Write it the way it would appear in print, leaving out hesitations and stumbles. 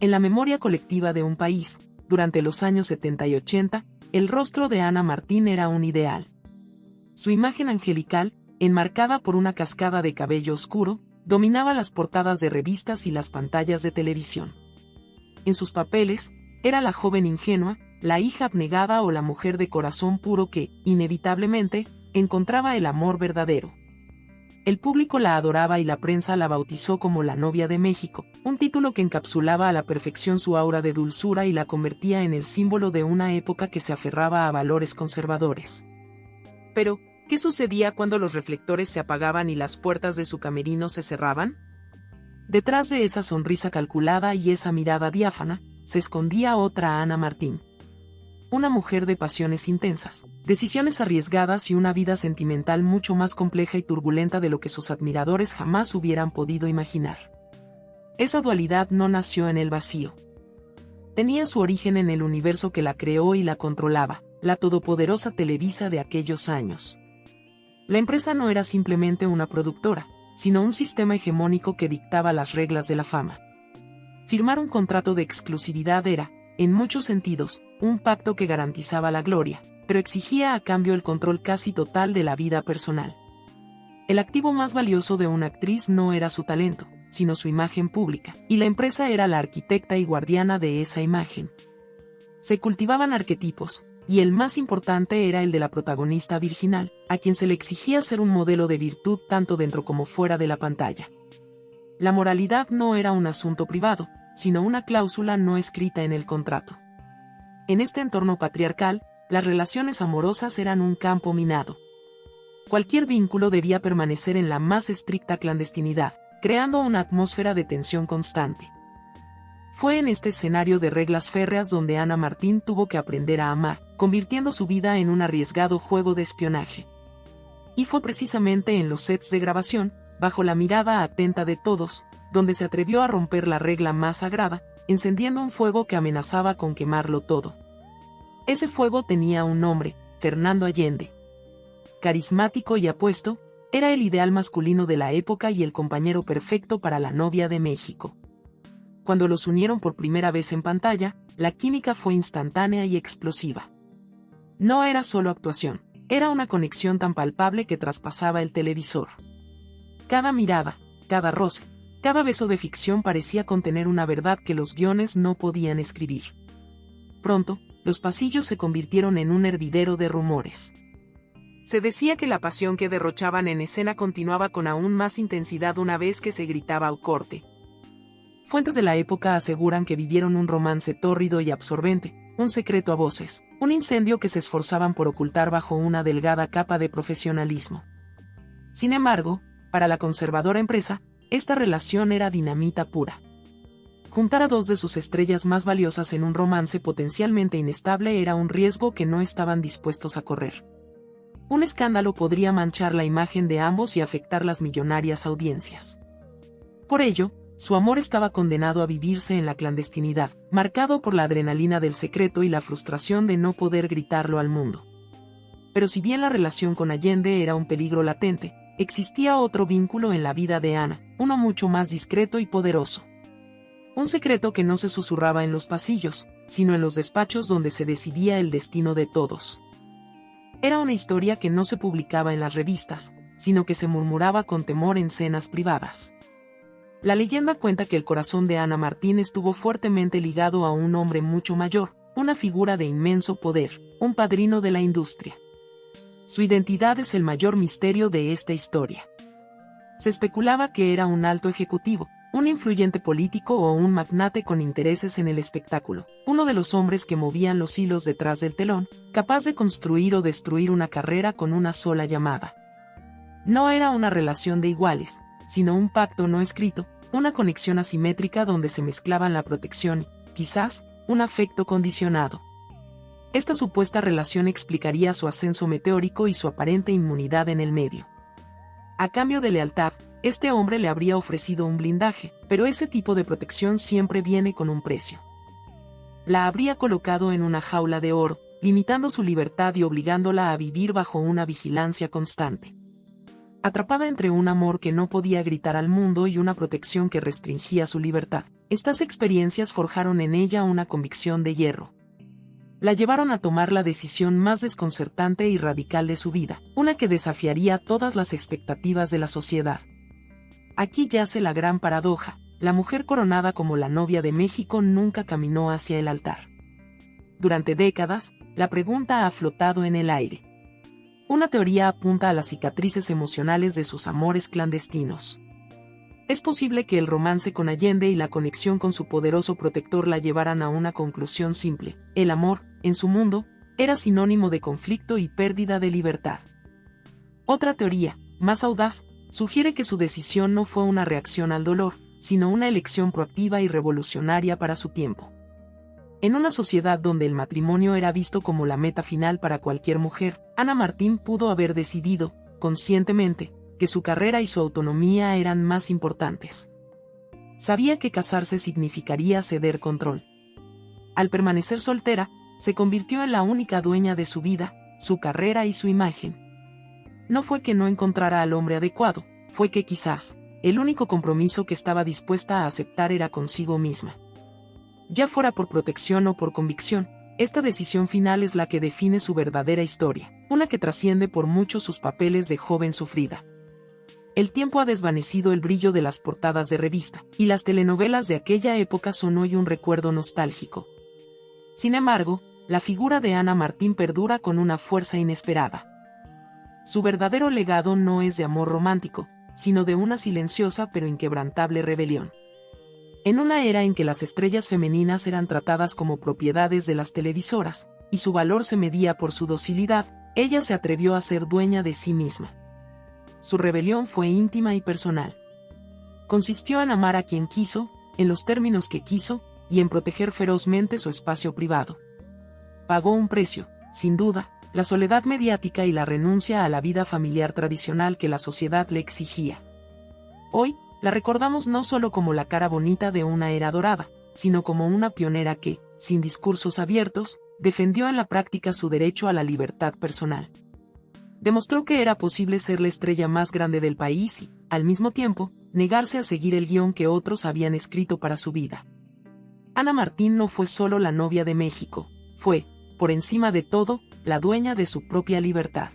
En la memoria colectiva de un país, durante los años 70 y 80, el rostro de Ana Martín era un ideal. Su imagen angelical, enmarcada por una cascada de cabello oscuro, dominaba las portadas de revistas y las pantallas de televisión. En sus papeles, era la joven ingenua, la hija abnegada o la mujer de corazón puro que, inevitablemente, encontraba el amor verdadero. El público la adoraba y la prensa la bautizó como la novia de México, un título que encapsulaba a la perfección su aura de dulzura y la convertía en el símbolo de una época que se aferraba a valores conservadores. Pero, ¿qué sucedía cuando los reflectores se apagaban y las puertas de su camerino se cerraban? Detrás de esa sonrisa calculada y esa mirada diáfana, se escondía otra Ana Martín. Una mujer de pasiones intensas, decisiones arriesgadas y una vida sentimental mucho más compleja y turbulenta de lo que sus admiradores jamás hubieran podido imaginar. Esa dualidad no nació en el vacío. Tenía su origen en el universo que la creó y la controlaba, la todopoderosa Televisa de aquellos años. La empresa no era simplemente una productora, sino un sistema hegemónico que dictaba las reglas de la fama. Firmar un contrato de exclusividad era, en muchos sentidos, un pacto que garantizaba la gloria, pero exigía a cambio el control casi total de la vida personal. El activo más valioso de una actriz no era su talento, sino su imagen pública, y la empresa era la arquitecta y guardiana de esa imagen. Se cultivaban arquetipos, y el más importante era el de la protagonista virginal, a quien se le exigía ser un modelo de virtud tanto dentro como fuera de la pantalla. La moralidad no era un asunto privado, sino una cláusula no escrita en el contrato. En este entorno patriarcal, las relaciones amorosas eran un campo minado. Cualquier vínculo debía permanecer en la más estricta clandestinidad, creando una atmósfera de tensión constante. Fue en este escenario de reglas férreas donde Ana Martín tuvo que aprender a amar, convirtiendo su vida en un arriesgado juego de espionaje. Y fue precisamente en los sets de grabación, bajo la mirada atenta de todos, donde se atrevió a romper la regla más sagrada, encendiendo un fuego que amenazaba con quemarlo todo. Ese fuego tenía un nombre, Fernando Allende. Carismático y apuesto, era el ideal masculino de la época y el compañero perfecto para la novia de México. Cuando los unieron por primera vez en pantalla, la química fue instantánea y explosiva. No era solo actuación, era una conexión tan palpable que traspasaba el televisor. Cada mirada, cada roce, cada beso de ficción parecía contener una verdad que los guiones no podían escribir. Pronto, los pasillos se convirtieron en un hervidero de rumores. Se decía que la pasión que derrochaban en escena continuaba con aún más intensidad una vez que se gritaba au corte. Fuentes de la época aseguran que vivieron un romance tórrido y absorbente, un secreto a voces, un incendio que se esforzaban por ocultar bajo una delgada capa de profesionalismo. Sin embargo, para la conservadora empresa, esta relación era dinamita pura. Juntar a dos de sus estrellas más valiosas en un romance potencialmente inestable era un riesgo que no estaban dispuestos a correr. Un escándalo podría manchar la imagen de ambos y afectar las millonarias audiencias. Por ello, su amor estaba condenado a vivirse en la clandestinidad, marcado por la adrenalina del secreto y la frustración de no poder gritarlo al mundo. Pero si bien la relación con Allende era un peligro latente, existía otro vínculo en la vida de Ana, uno mucho más discreto y poderoso. Un secreto que no se susurraba en los pasillos, sino en los despachos donde se decidía el destino de todos. Era una historia que no se publicaba en las revistas, sino que se murmuraba con temor en cenas privadas. La leyenda cuenta que el corazón de Ana Martín estuvo fuertemente ligado a un hombre mucho mayor, una figura de inmenso poder, un padrino de la industria. Su identidad es el mayor misterio de esta historia. Se especulaba que era un alto ejecutivo, un influyente político o un magnate con intereses en el espectáculo, uno de los hombres que movían los hilos detrás del telón, capaz de construir o destruir una carrera con una sola llamada. No era una relación de iguales, sino un pacto no escrito, una conexión asimétrica donde se mezclaban la protección y, quizás, un afecto condicionado. Esta supuesta relación explicaría su ascenso meteórico y su aparente inmunidad en el medio. A cambio de lealtad, este hombre le habría ofrecido un blindaje, pero ese tipo de protección siempre viene con un precio. La habría colocado en una jaula de oro, limitando su libertad y obligándola a vivir bajo una vigilancia constante. Atrapada entre un amor que no podía gritar al mundo y una protección que restringía su libertad, estas experiencias forjaron en ella una convicción de hierro. La llevaron a tomar la decisión más desconcertante y radical de su vida, una que desafiaría todas las expectativas de la sociedad. Aquí yace la gran paradoja: la mujer coronada como la novia de México nunca caminó hacia el altar. Durante décadas, la pregunta ha flotado en el aire. Una teoría apunta a las cicatrices emocionales de sus amores clandestinos. Es posible que el romance con Allende y la conexión con su poderoso protector la llevaran a una conclusión simple: el amor, en su mundo, era sinónimo de conflicto y pérdida de libertad. Otra teoría, más audaz, sugiere que su decisión no fue una reacción al dolor, sino una elección proactiva y revolucionaria para su tiempo. En una sociedad donde el matrimonio era visto como la meta final para cualquier mujer, Ana Martín pudo haber decidido, conscientemente, que su carrera y su autonomía eran más importantes. Sabía que casarse significaría ceder control. Al permanecer soltera, se convirtió en la única dueña de su vida, su carrera y su imagen. No fue que no encontrara al hombre adecuado, fue que quizás, el único compromiso que estaba dispuesta a aceptar era consigo misma. Ya fuera por protección o por convicción, esta decisión final es la que define su verdadera historia, una que trasciende por mucho sus papeles de joven sufrida. El tiempo ha desvanecido el brillo de las portadas de revista, y las telenovelas de aquella época son hoy un recuerdo nostálgico. Sin embargo, la figura de Ana Martín perdura con una fuerza inesperada. Su verdadero legado no es de amor romántico, sino de una silenciosa pero inquebrantable rebelión. En una era en que las estrellas femeninas eran tratadas como propiedades de las televisoras, y su valor se medía por su docilidad, ella se atrevió a ser dueña de sí misma. Su rebelión fue íntima y personal. Consistió en amar a quien quiso, en los términos que quiso, y en proteger ferozmente su espacio privado. Pagó un precio, sin duda, la soledad mediática y la renuncia a la vida familiar tradicional que la sociedad le exigía. Hoy, la recordamos no solo como la cara bonita de una era dorada, sino como una pionera que, sin discursos abiertos, defendió en la práctica su derecho a la libertad personal. Demostró que era posible ser la estrella más grande del país y, al mismo tiempo, negarse a seguir el guión que otros habían escrito para su vida. Ana Martín no fue solo la novia de México, fue, por encima de todo, la dueña de su propia libertad.